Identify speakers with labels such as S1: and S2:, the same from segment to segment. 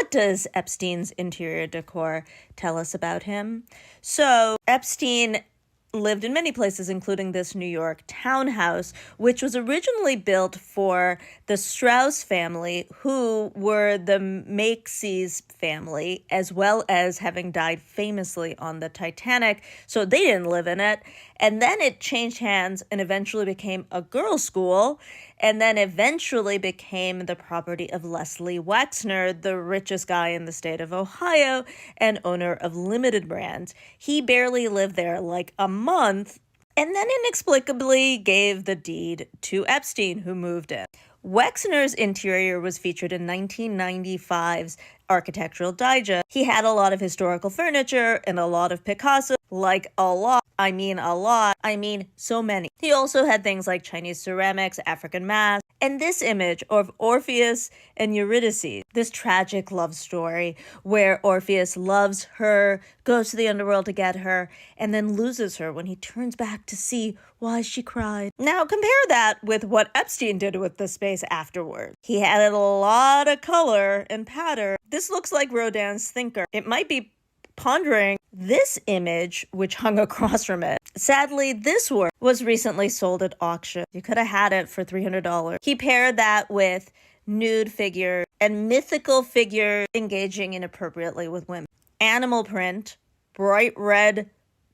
S1: what does Epstein's interior decor tell us about him? So Epstein lived in many places, including this New York townhouse, which was originally built for the Strauss family, who were the Makepeace family, as well as having died famously on the Titanic. So they didn't live in it. And then it changed hands and eventually became a girls' school, and then eventually became the property of Leslie Wexner, the richest guy in the state of Ohio and owner of Limited Brands. He barely lived there like a month and then inexplicably gave the deed to Epstein, who moved in. Wexner's interior was featured in 1995's Architectural Digest. He had a lot of historical furniture and a lot of Picasso, like a lot. I mean so many. He also had things like Chinese ceramics, African masks, and this image of Orpheus and Eurydice, this tragic love story where Orpheus loves her, goes to the underworld to get her, and then loses her when he turns back to see why she cried. Now compare that with what Epstein did with the space afterward. He added a lot of color and pattern. This looks like Rodin's Thinker. It might be pondering this image, which hung across from it. Sadly, this work was recently sold at auction. You could have had it for $300. He paired that with nude figure and mythical figure engaging inappropriately with women. Animal print, bright red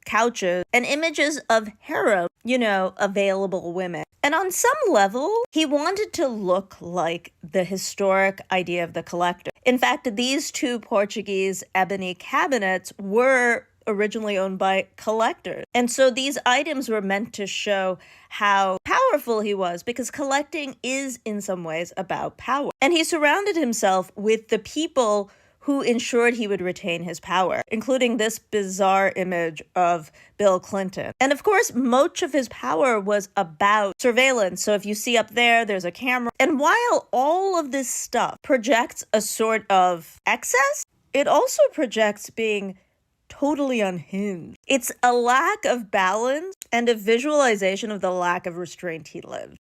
S1: couches, and images of harem, available women. And on some level, he wanted to look like the historic idea of the collector. In fact, these two Portuguese ebony cabinets were originally owned by collectors. And so these items were meant to show how powerful he was, because collecting is in some ways about power. And he surrounded himself with the people who ensured he would retain his power, including this bizarre image of Bill Clinton. And of course, much of his power was about surveillance. So if you see up there, there's a camera. And while all of this stuff projects a sort of excess, it also projects being totally unhinged. It's a lack of balance and a visualization of the lack of restraint he lived.